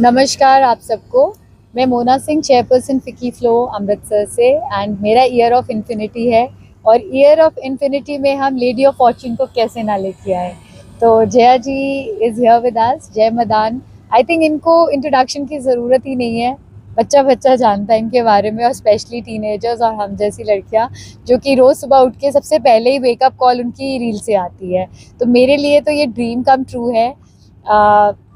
नमस्कार आप सबको। मैं मोना सिंह, चेयरपर्सन फिकी फ्लो अमृतसर से, एंड मेरा ईयर ऑफ इन्फिनिटी है। और ईयर ऑफ इन्फिनिटी में हम लेडी ऑफ फॉर्चून को कैसे ना लेके आए। तो जया जी इज़ हियर विद अस, जय मदान। आई थिंक इनको इंट्रोडक्शन की ज़रूरत ही नहीं है, बच्चा बच्चा जानता है इनके बारे में, और स्पेशली टीनेजर्स और हम जैसी लड़कियां जो कि रोज़ सुबह उठ के सबसे पहले ही वेकअप कॉल उनकी रील से आती है। तो मेरे लिए तो ये ड्रीम कम ट्रू है।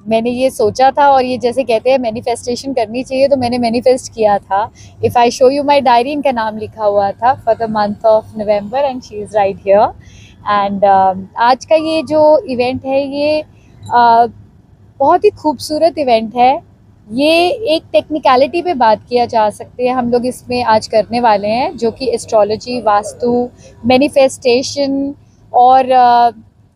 मैंने ये सोचा था, और ये जैसे कहते हैं मैनिफेस्टेशन करनी चाहिए, तो मैंने मैनिफेस्ट किया था। If I show you my diary, इनका नाम लिखा हुआ था for the month of November, and she is right here. And आज का ये जो इवेंट है, ये बहुत ही खूबसूरत इवेंट है। ये एक टेक्निकलिटी पे बात किया जा सकते हैं हम लोग इसमें आज करने वाले हैं, जो कि एस्ट्रोलॉजी, वास्तु, मैनिफेस्टेशन और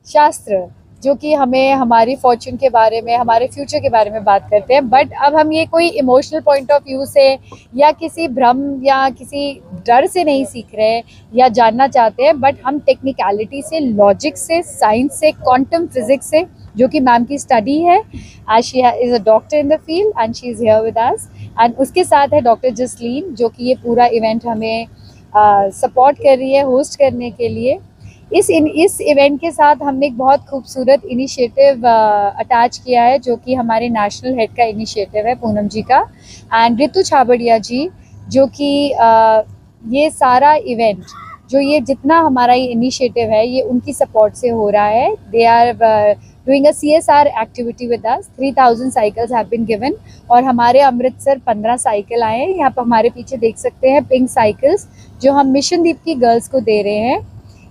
शास्त्र, जो कि हमें हमारी फॉर्च्यून के बारे में, हमारे फ्यूचर के बारे में बात करते हैं। बट अब हम ये कोई इमोशनल पॉइंट ऑफ व्यू से या किसी भ्रम या किसी डर से नहीं सीख रहे या जानना चाहते हैं, बट हम टेक्निकलिटी से, लॉजिक से, साइंस से, क्वांटम फिजिक्स से, जो कि मैम की स्टडी है, as she is a doctor in the field and she is here with us. And उसके साथ है डॉक्टर जसलीन, जो कि ये पूरा इवेंट हमें सपोर्ट कर रही है होस्ट करने के लिए। इस इवेंट के साथ हमने एक बहुत खूबसूरत इनिशिएटिव अटैच किया है, जो कि हमारे नेशनल हेड का इनिशिएटिव है, पूनम जी का, एंड रितु छाबड़िया जी, जो कि ये सारा इवेंट, जो ये जितना हमारा ये इनिशिएटिव है, ये उनकी सपोर्ट से हो रहा है। They are doing a CSR activity with us. 3000 cycles have been given, और हमारे अमृतसर 15 साइकिल आए हैं। यहाँ पर हमारे पीछे देख सकते हैं पिंक साइकिल्स, जो हम मिशन दीप की गर्ल्स को दे रहे हैं।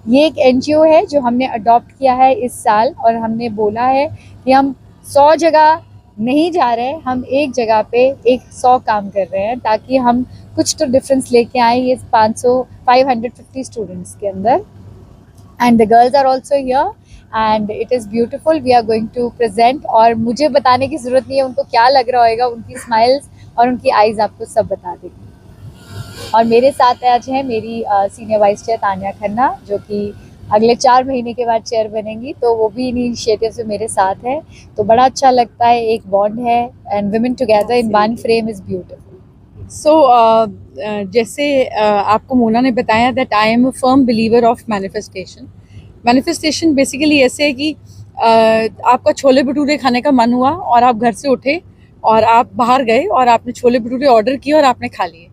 ये एक NGO है जो हमने अडॉप्ट किया है इस साल, और हमने बोला है कि हम 100 जगह नहीं जा रहे, हम एक जगह पे 100 काम कर रहे हैं, ताकि हम कुछ तो डिफरेंस लेके आए ये 550 स्टूडेंट्स के अंदर। And the girls are also here and it is beautiful. We are going to present, और मुझे बताने की ज़रूरत नहीं है उनको क्या लग रहा होगा, उनकी स्माइल्स और उनकी आइज़ आपको सब बता देगी। और मेरे साथ आज है मेरी senior vice chair Tanya Khanna, जो कि अगले 4 महीने के बाद चेयर बनेंगी, तो वो भी इनिशिएटिव से मेरे साथ है। तो बड़ा अच्छा लगता है, एक बॉन्ड है, and women together in one frame is beautiful. जैसे आपको मोना ने बताया that I am a firm believer of manifestation. Manifestation basically ऐसे है कि आपका छोले भटूरे खाने का मन हुआ और आप घर से उठे और आप बाहर गए और आपने छोले भटूरे ऑर्डर किए और आपने खा लिए।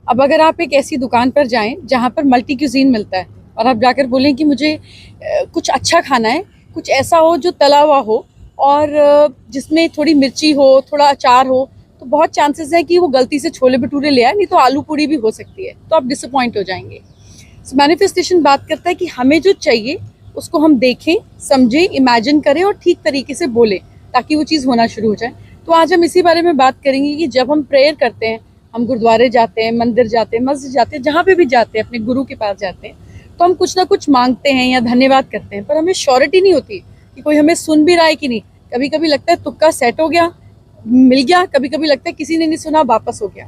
अब अगर आप एक ऐसी दुकान पर जाएं जहां पर मल्टी क्यूजीन मिलता है और आप जाकर बोलें कि मुझे कुछ अच्छा खाना है, कुछ ऐसा हो जो तला हुआ हो और जिसमें थोड़ी मिर्ची हो, थोड़ा अचार हो, तो बहुत चांसेस है कि वो गलती से छोले भटूरे ले आए, नहीं तो आलू पूड़ी भी हो सकती है, तो आप डिसअपॉइंट हो जाएंगे। सो मैनिफेस्टेशन बात करता है कि हमें जो चाहिए उसको हम देखें, समझें, इमेजिन करें और ठीक तरीके से बोलें, ताकि वो चीज़ होना शुरू हो जाए। तो आज हम इसी बारे में बात करेंगे कि जब हम प्रेयर करते हैं, हम गुरुद्वारे जाते हैं, मंदिर जाते हैं, मस्जिद जाते हैं, जहाँ पे भी जाते हैं, अपने गुरु के पास जाते हैं, तो हम कुछ ना कुछ मांगते हैं या धन्यवाद करते हैं, पर हमें श्योरिटी नहीं होती कि कोई हमें सुन भी रहा है कि नहीं। कभी कभी लगता है तुक्का सेट हो गया, मिल गया, कभी कभी लगता है किसी ने नहीं सुना, वापस हो गया।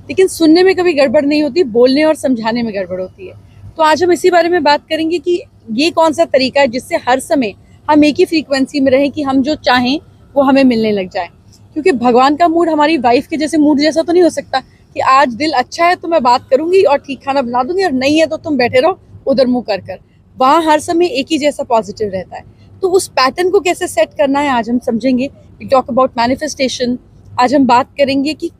लेकिन सुनने में कभी गड़बड़ नहीं होती, बोलने और समझाने में गड़बड़ होती है। तो आज हम इसी बारे में बात करेंगे कि ये कौन सा तरीका है जिससे हर समय हम एक ही फ्रीक्वेंसी में रहें, कि हम जो चाहें वो हमें मिलने लग जाए। क्योंकि भगवान का मूड हमारी वाइफ के जैसे मूड जैसा तो नहीं हो सकता कि आज दिल अच्छा है तो मैं बात करूंगी और ठीक खाना बना दूंगी, और नहीं है तो तुम बैठे रहो उधर मुंह कर कर। वहाँ हर समय एक ही जैसा पॉजिटिव रहता है। तो उस पैटर्न को कैसे सेट करना है आज हम समझेंगे। We talk about manifestation. आज हम बात करेंगे कि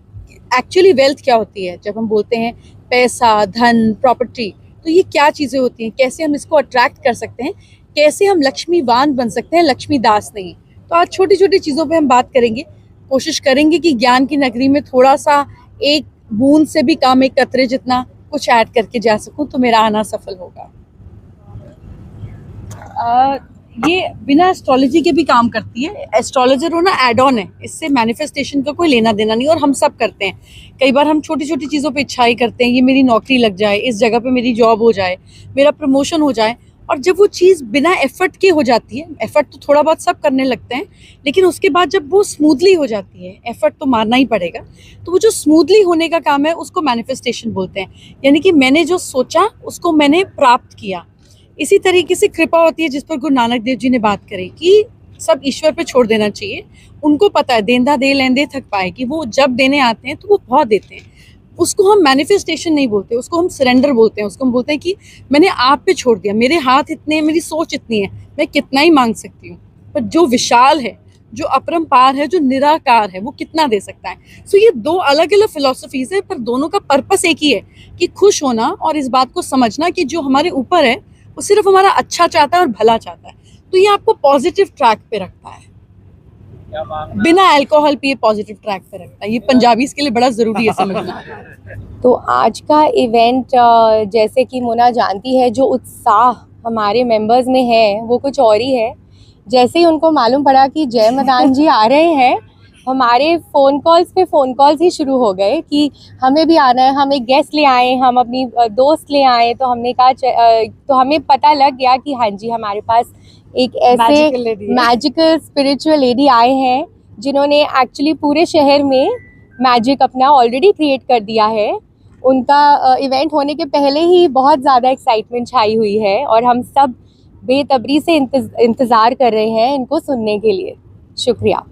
एक्चुअली वेल्थ क्या होती है। जब हम बोलते हैं पैसा, धन, प्रॉपर्टी, तो ये क्या चीज़ें होती हैं, कैसे हम इसको अट्रैक्ट कर सकते हैं, कैसे हम लक्ष्मीवान बन सकते हैं, लक्ष्मी दास नहीं। तो आज छोटी छोटी चीज़ों पे हम बात करेंगे। कोशिश करेंगे कि ज्ञान की नगरी में थोड़ा सा, एक बूंद से भी कम, एक कतरे जितना कुछ ऐड करके जा सकूं, तो मेरा आना सफल होगा। ये बिना एस्ट्रोलॉजी के भी काम करती है। एस्ट्रोलॉजर होना एड ऑन है, इससे मैनिफेस्टेशन का कोई लेना देना नहीं, और हम सब करते हैं। कई बार हम छोटी छोटी चीज़ों पे इच्छाएं करते हैं, ये मेरी नौकरी लग जाए, इस जगह पे मेरी जॉब हो जाए, मेरा प्रमोशन हो जाए। और जब वो चीज़ बिना एफर्ट के हो जाती है, एफर्ट तो थोड़ा बहुत सब करने लगते हैं, लेकिन उसके बाद जब वो स्मूथली हो जाती है, एफर्ट तो मारना ही पड़ेगा, तो वो जो स्मूथली होने का काम है उसको मैनिफेस्टेशन बोलते हैं। यानी कि मैंने जो सोचा उसको मैंने प्राप्त किया। इसी तरीके से कृपा होती है, जिस पर गुरु नानक देव जी ने बात करी कि सब ईश्वर पे छोड़ देना चाहिए। उनको पता है देंदा दे लेंदे थक पाए, कि वो जब देने आते हैं तो वो बहुत देते हैं। उसको हम मैनिफेस्टेशन नहीं बोलते, उसको हम सरेंडर बोलते हैं। उसको हम बोलते हैं कि मैंने आप पे छोड़ दिया, मेरे हाथ इतने हैं, मेरी सोच इतनी है, मैं कितना ही मांग सकती हूँ, पर जो विशाल है, जो अपरंपार है, जो निराकार है, वो कितना दे सकता है। सो ये दो अलग अलग फिलोसफीज है, पर दोनों का पर्पस एक ही है कि खुश होना और इस बात को समझना कि जो हमारे ऊपर है वो सिर्फ हमारा अच्छा चाहता है और भला चाहता है। तो ये आपको पॉजिटिव ट्रैक पे रखता है, बिना अल्कोहल पिए पॉजिटिव ट्रैक पे रखता है। ये पंजाबीज के लिए बड़ा जरूरी है समझना। तो आज का इवेंट जैसे कि मोना जानती है, जो उत्साह हमारे मेंबर्स में है वो कुछ और ही है। जैसे ही उनको मालूम पड़ा कि जय मदान जी आ रहे हैं, हमारे फ़ोन कॉल्स पे फ़ोन कॉल्स ही शुरू हो गए कि हमें भी आना है, हम एक गेस्ट ले आए, हम अपनी दोस्त ले आए। तो हमने कहा तो हमें पता लग गया कि हाँ जी, हमारे पास एक ऐसे मैजिकल स्पिरिचुअल लेडी आए हैं जिन्होंने एक्चुअली पूरे शहर में मैजिक अपना ऑलरेडी क्रिएट कर दिया है। उनका इवेंट होने के पहले ही बहुत ज़्यादा एक्साइटमेंट छाई हुई है और हम सब बेतबरी से इंतज़ार कर रहे हैं इनको सुनने के लिए। शुक्रिया।